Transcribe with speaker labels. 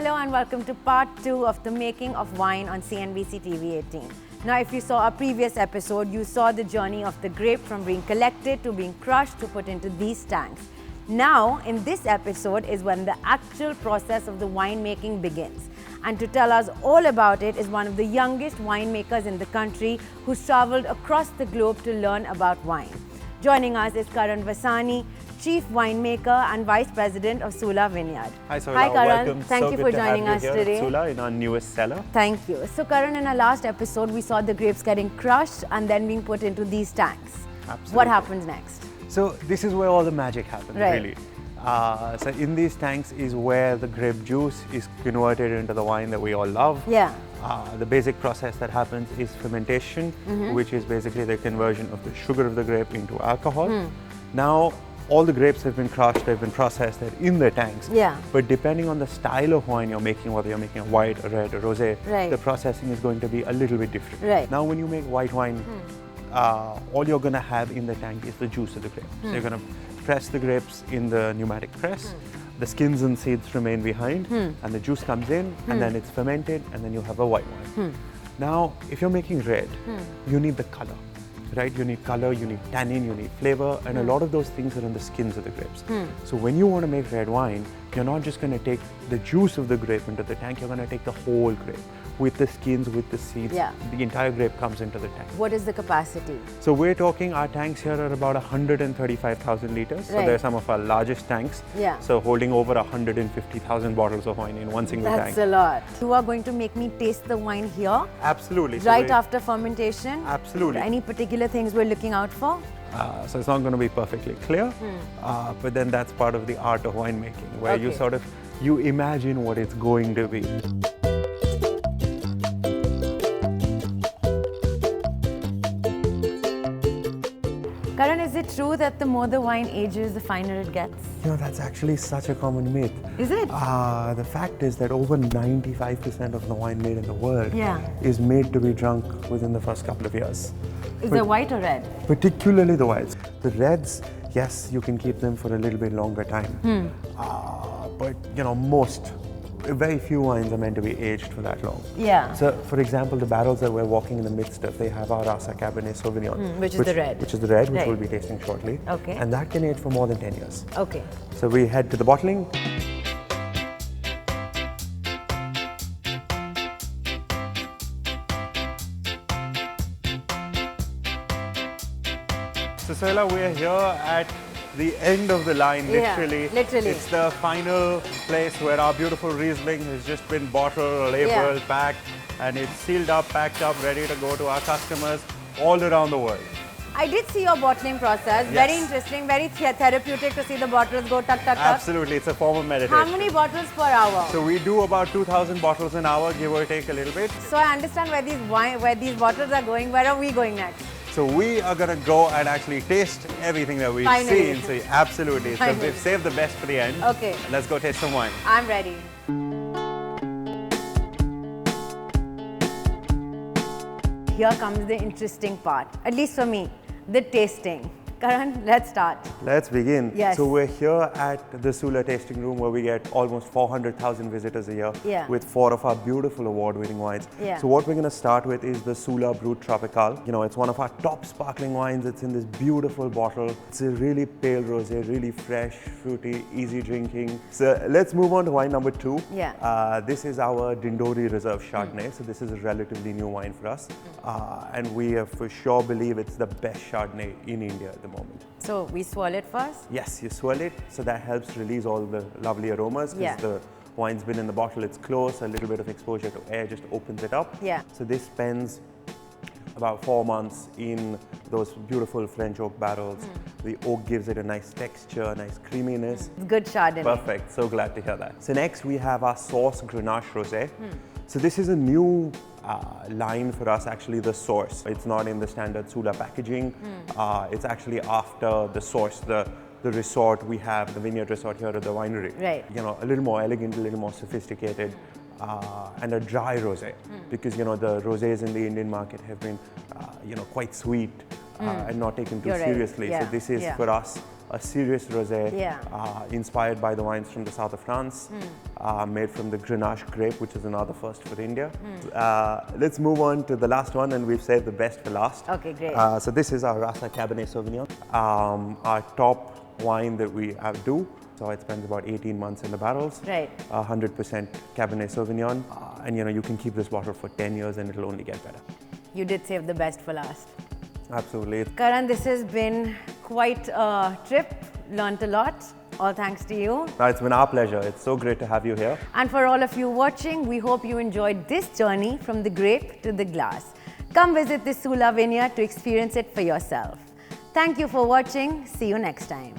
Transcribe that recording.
Speaker 1: Hello and welcome to part 2 of the making of wine on CNBC-TV18. Now, if you saw our previous episode, you saw the journey of the grape from being collected to being crushed to put into these tanks. Now, in this episode is when the actual process of the winemaking begins. And to tell us all about it is one of the youngest winemakers in the country who's traveled across the globe to learn about wine. Joining us is Karan Vasani, Chief Winemaker and Vice President of Sohila Vineyard.
Speaker 2: Hi, Sohila.
Speaker 1: Hi, Karan.
Speaker 2: Welcome.
Speaker 1: Thank you for joining us today.
Speaker 2: Sohila, in our newest cellar.
Speaker 1: Thank you. So, Karan, in our last episode, we saw the grapes getting crushed and then being put into these tanks.
Speaker 2: Absolutely.
Speaker 1: What happens next?
Speaker 2: So, this is where all the magic happens,
Speaker 1: Right.
Speaker 2: really. So, in these tanks is where the grape juice is converted into the wine that we all love.
Speaker 1: Yeah.
Speaker 2: The basic process that happens is fermentation, which is basically the conversion of the sugar of the grape into alcohol. Now, all the grapes have been crushed, they've been processed, they're in their tanks.
Speaker 1: Yeah.
Speaker 2: But depending on the style of wine you're making, whether you're making a white, a red, a rosé,
Speaker 1: Right.
Speaker 2: the processing is going to be a little bit different.
Speaker 1: Right.
Speaker 2: Now, when you make white wine, all you're going to have in the tank is the juice of the grape. So you're going to press the grapes in the pneumatic press. The skins and seeds remain behind, and the juice comes in, and then it's fermented, and then you have a white wine. Now, if you're making red, you need the color. Right? You need color, you need tannin, you need flavor, and a lot of those things are in the skins of the grapes. So when you want to make red wine, you're not just going to take the juice of the grape into the tank, you're going to take the whole grape with the skins, with the seeds.
Speaker 1: Yeah.
Speaker 2: The entire grape comes into the tank.
Speaker 1: What is the capacity?
Speaker 2: So we're talking, our tanks here are about 135,000 liters. So
Speaker 1: Right.
Speaker 2: they're some of our largest tanks.
Speaker 1: Yeah.
Speaker 2: So holding over 150,000 bottles of wine in one single
Speaker 1: That's
Speaker 2: tank.
Speaker 1: a lot. You are going to make me taste the wine here,
Speaker 2: Absolutely. So
Speaker 1: right after fermentation?
Speaker 2: Absolutely.
Speaker 1: Any particular things we're looking out for?
Speaker 2: So it's not going to be perfectly clear, but then that's part of the art of winemaking, where you
Speaker 1: Okay.
Speaker 2: sort of, you imagine what it's going to be.
Speaker 1: Karan, is it true that the more the wine ages, the finer it gets?
Speaker 2: You know, that's actually such a common myth.
Speaker 1: Is it?
Speaker 2: The fact is that over 95% of the wine made in the world
Speaker 1: Yeah.
Speaker 2: is made to be drunk within the first couple of years.
Speaker 1: Is it white or red?
Speaker 2: Particularly the whites. The reds, yes, you can keep them for a little bit longer time. But, you know, very few wines are meant to be aged for that long.
Speaker 1: Yeah.
Speaker 2: So, for example, the barrels that we're walking in the midst of, they have our Rasa Cabernet Sauvignon.
Speaker 1: which is the red.
Speaker 2: Which is the red, which
Speaker 1: Right.
Speaker 2: we'll be tasting shortly.
Speaker 1: Okay.
Speaker 2: And that can age for more than 10 years.
Speaker 1: Okay.
Speaker 2: So we head to the bottling. So Sohila, we're here at the end of the line,
Speaker 1: Yeah,
Speaker 2: literally.
Speaker 1: literally.
Speaker 2: It's the final place where our beautiful Riesling has just been bottled, labeled,
Speaker 1: Yeah.
Speaker 2: packed, and it's sealed up, packed up, ready to go to our customers all around the world.
Speaker 1: I did see your bottling process.
Speaker 2: Yes.
Speaker 1: Very interesting, very therapeutic to see the bottles go tuck, tuck, tuck.
Speaker 2: Absolutely, it's a form of meditation.
Speaker 1: How many bottles per hour?
Speaker 2: So we do about 2,000 bottles an hour, give or take a little bit.
Speaker 1: So I understand where these bottles are going. Where are we going next?
Speaker 2: So we are going to go and actually taste everything that we've
Speaker 1: Finally.
Speaker 2: seen. So absolutely. So
Speaker 1: Finally.
Speaker 2: we've saved the best for the end.
Speaker 1: Okay.
Speaker 2: Let's go taste some wine.
Speaker 1: I'm ready. Here comes the interesting part, at least for me, the tasting. Karan, let's start.
Speaker 2: Let's begin.
Speaker 1: Yes.
Speaker 2: So we're here at the Sohila tasting room where we get almost 400,000 visitors a year
Speaker 1: Yeah.
Speaker 2: with 4 of our beautiful award-winning wines.
Speaker 1: Yeah.
Speaker 2: So what we're going to start with is the Sohila Brut Tropical. You know, it's one of our top sparkling wines. It's in this beautiful bottle. It's a really pale rosé, really fresh, fruity, easy drinking. So let's move on to wine number 2.
Speaker 1: Yeah.
Speaker 2: This is our Dindori Reserve Chardonnay. So this is a relatively new wine for us. And we for sure believe it's the best Chardonnay in India at the moment.
Speaker 1: So we swirl it first.
Speaker 2: Yes, you swirl it, so that helps release all the lovely aromas because
Speaker 1: Yeah.
Speaker 2: the wine's been in the bottle, it's close, a little bit of exposure to air just opens it up.
Speaker 1: Yeah.
Speaker 2: So this spends about 4 months in those beautiful French oak barrels. The oak gives it a nice texture, nice creaminess.
Speaker 1: It's good Chardonnay.
Speaker 2: Perfect, so glad to hear that. So next we have our Source Grenache Rosé. So this is a new line for us, actually the Source. It's not in the standard Sohila packaging. It's actually after the Source, the resort we have, the vineyard resort here at the winery.
Speaker 1: Right.
Speaker 2: You know, a little more elegant, a little more sophisticated. And a dry rosé, because you know the rosés in the Indian market have been, you know, quite sweet, and not taken too
Speaker 1: You're right.
Speaker 2: seriously.
Speaker 1: Yeah.
Speaker 2: So this is
Speaker 1: Yeah.
Speaker 2: for us a serious rosé,
Speaker 1: Yeah.
Speaker 2: inspired by the wines from the south of France, made from the Grenache grape, which is another first for India. Let's move on to the last one, and we've saved the best for last.
Speaker 1: Okay, great.
Speaker 2: So this is our Rasa Cabernet Sauvignon, our top wine that we do. So it spends about 18 months in the barrels.
Speaker 1: Right.
Speaker 2: 100% Cabernet Sauvignon, and you can keep this bottle for 10 years, and it'll only get better.
Speaker 1: You did save the best for last.
Speaker 2: Absolutely.
Speaker 1: Karan, this has been quite a trip. Learned a lot. All thanks to you.
Speaker 2: It's been our pleasure. It's so great to have you here.
Speaker 1: And for all of you watching, we hope you enjoyed this journey from the grape to the glass. Come visit the Sohila vineyard to experience it for yourself. Thank you for watching. See you next time.